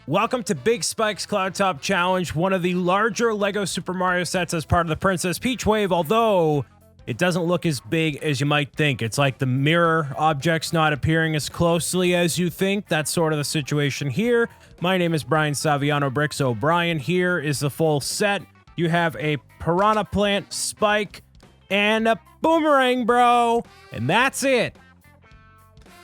Welcome to Big Spike's Cloudtop Challenge, one of the larger LEGO Super Mario sets as part of the Princess Peach wave, although it doesn't look as big as you might think. It's like the mirror objects not appearing as closely as you think. That's sort of the situation here. My name is Brian Saviano, BricksOBrian. Here is the full set. You have a Piranha Plant, Spike, and a Boomerang Bro, and that's it.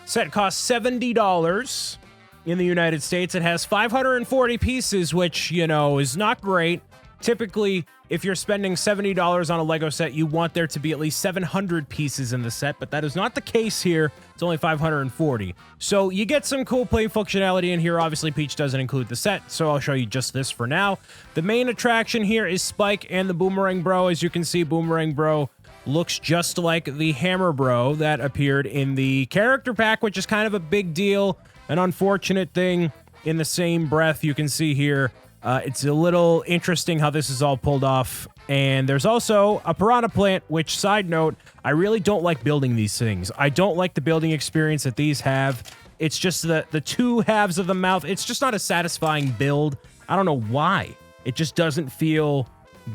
Set costs $70. In the United States, it has 540 pieces, which, you know, is not great. Typically, if you're spending $70 on a LEGO set, you want there to be at least 700 pieces in the set, but that is not the case here. It's only 540. So you get some cool play functionality in here. Obviously, Peach doesn't include the set, so I'll show you just this for now. The main attraction here is Spike and the Boomerang Bro. As you can see, Boomerang Bro looks just like the Hammer Bro that appeared in the character pack, which is kind of a big deal. An unfortunate thing in the same breath. You can see here, it's a little interesting how this is all pulled off. And there's also a Piranha Plant, which, side note, I really don't like building these things. I don't like the building experience that these have. It's just the two halves of the mouth. It's just not a satisfying build. I don't know why. It just doesn't feel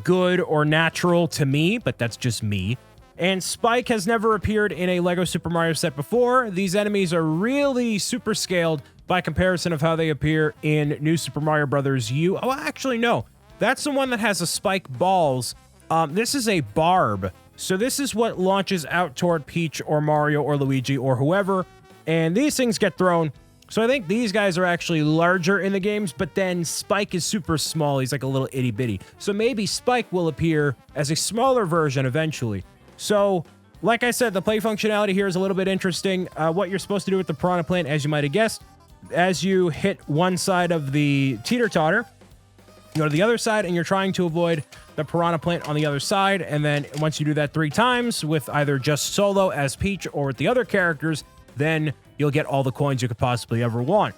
good or natural to me, but that's just me. And Spike has never appeared in a LEGO Super Mario set before. These enemies are really super scaled by comparison of how they appear in New Super Mario Bros. U. Oh, actually, no. That's the one that has a Spike balls. This is a barb. So this is what launches out toward Peach or Mario or Luigi or whoever. And these things get thrown. So I think these guys are actually larger in the games, but then Spike is super small. He's like a little itty bitty. So maybe Spike will appear as a smaller version eventually. So, like I said, the play functionality here is a little bit interesting. What you're supposed to do with the Piranha Plant, as you might have guessed, as you hit one side of the teeter-totter, you go to the other side, and you're trying to avoid the Piranha Plant on the other side. And then once you do that 3 times, with either just solo as Peach or with the other characters, then you'll get all the coins you could possibly ever want.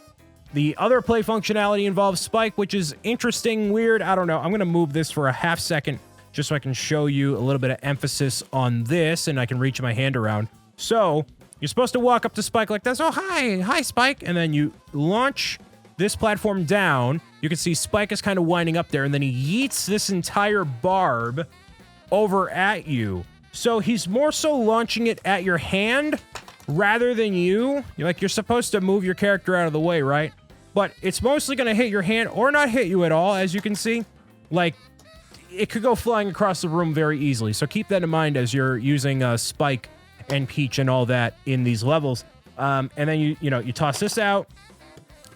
The other play functionality involves Spike, which is interesting, weird. I don't know. I'm going to move this for a half second, just so I can show you a little bit of emphasis on this, and I can reach my hand around. So, you're supposed to walk up to Spike like this. Oh, hi, Spike. And then you launch this platform down. You can see Spike is kind of winding up there, and then he yeets this entire barb over at you. So, he's more so launching it at your hand rather than you. You're supposed to move your character out of the way, right? But it's mostly going to hit your hand or not hit you at all, as you can see. Like, it could go flying across the room very easily. So keep that in mind as you're using Spike and Peach and all that in these levels. And then you toss this out,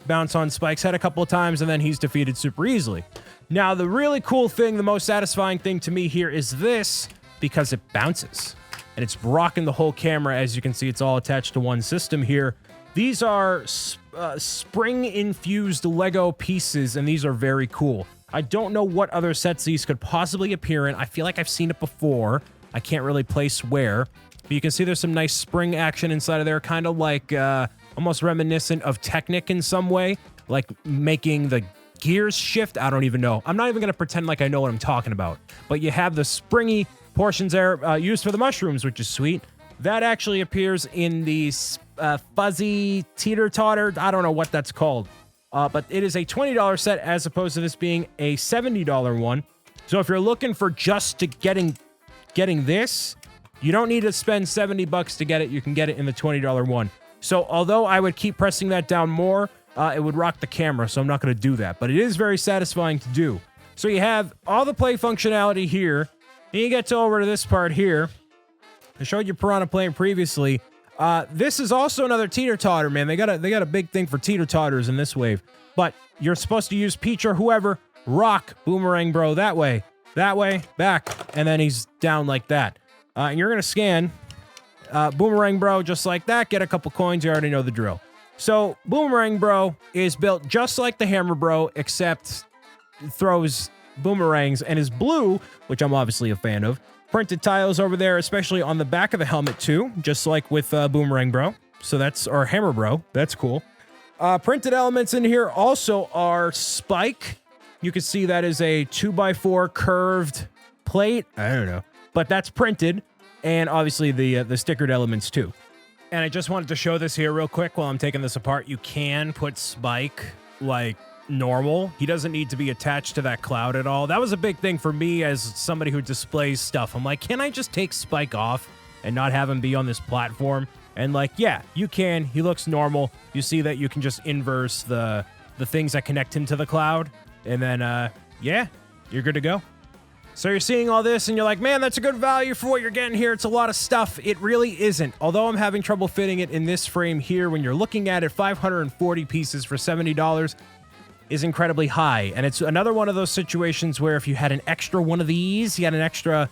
bounce on Spike's head a couple of times, and then he's defeated super easily. Now, the really cool thing, the most satisfying thing to me here is this, because it bounces. And it's rocking the whole camera. As you can see, it's all attached to one system here. These are spring-infused LEGO pieces, and these are very cool. I don't know what other sets these could possibly appear in. I feel like I've seen it before. I can't really place where. But you can see there's some nice spring action inside of there, kind of like almost reminiscent of Technic in some way, like making the gears shift. I don't even know. I'm not even going to pretend like I know what I'm talking about. But you have the springy portions there used for the mushrooms, which is sweet. That actually appears in the fuzzy teeter-totter. I don't know what that's called. But it is a $20 set as opposed to this being a $70 one. So if you're looking for just to getting this, you don't need to spend $70 to get it. You can get it in the $20 one. So although I would keep pressing that down more, it would rock the camera. So I'm not going to do that. But it is very satisfying to do. So you have all the play functionality here. And you get over to this part here. I showed you Piranha Plant previously. This is also another teeter-totter, man. They got a big thing for teeter-totters in this wave. But you're supposed to use Peach or whoever, rock Boomerang Bro that way, back, and then he's down like that. And you're going to scan Boomerang Bro just like that, get a couple coins. You already know the drill. So Boomerang Bro is built just like the Hammer Bro, except throws boomerangs and is blue, which I'm obviously a fan of. Printed tiles over there, especially on the back of the helmet too, just like with Boomerang Bro. So that's our Hammer Bro. That's cool. Printed elements in here also are Spike. You can see that is a 2x4 curved plate. I don't know, but that's printed, and obviously the stickered elements too. And I just wanted to show this here real quick while I'm taking this apart. You can put Spike like normal. He doesn't need to be attached to that cloud at all. That was a big thing for me as somebody who displays stuff. I'm like, can I just take Spike off and not have him be on this platform? And like, yeah, you can. He looks normal. You see that you can just inverse the things that connect him to the cloud. And then, yeah, you're good to go. So you're seeing all this and you're like, man, that's a good value for what you're getting here. It's a lot of stuff. It really isn't. Although I'm having trouble fitting it in this frame here, when you're looking at it, 540 pieces for $70 is incredibly high. And it's another one of those situations where if you had an extra one of these, you had an extra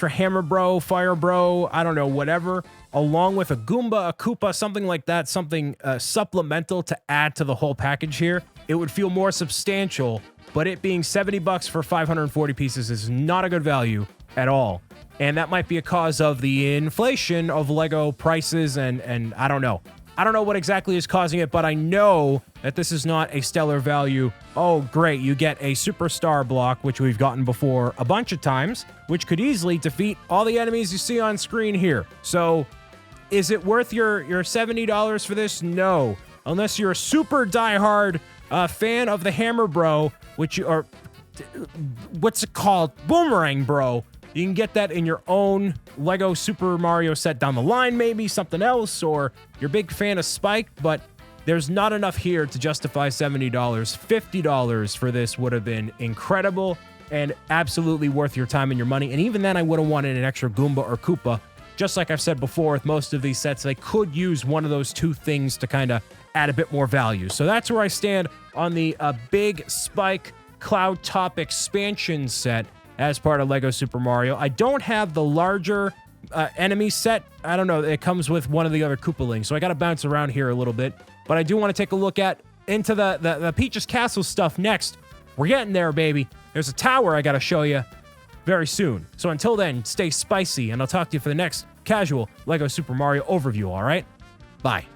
Hammer Bro, Fire Bro, I don't know, whatever, along with a Goomba, a Koopa, something like that, something supplemental to add to the whole package here, it would feel more substantial. But it being $70 for 540 pieces is not a good value at all. And that might be a cause of the inflation of Lego prices and I don't know. I don't know what exactly is causing it, but I know that this is not a stellar value. Oh, great. You get a superstar block, which we've gotten before a bunch of times, which could easily defeat all the enemies you see on screen here. So is it worth your $70 for this? No. Unless you're a super diehard fan of the Hammer Bro, which you are, what's it called? Boomerang Bro. You can get that in your own Lego Super Mario set down the line, maybe something else, or you're a big fan of Spike, but there's not enough here to justify $70. $50 for this would have been incredible and absolutely worth your time and your money. And even then, I would have wanted an extra Goomba or Koopa. Just like I've said before, with most of these sets, they could use one of those two things to kind of add a bit more value. So that's where I stand on the Big Spike Cloudtop expansion set as part of Lego Super Mario. I don't have the larger enemy set. I don't know. It comes with one of the other Koopalings, so I got to bounce around here a little bit. But I do want to take a look into the Peach's Castle stuff next. We're getting there, baby. There's a tower I got to show you very soon. So until then, stay spicy, and I'll talk to you for the next casual Lego Super Mario overview, all right? Bye.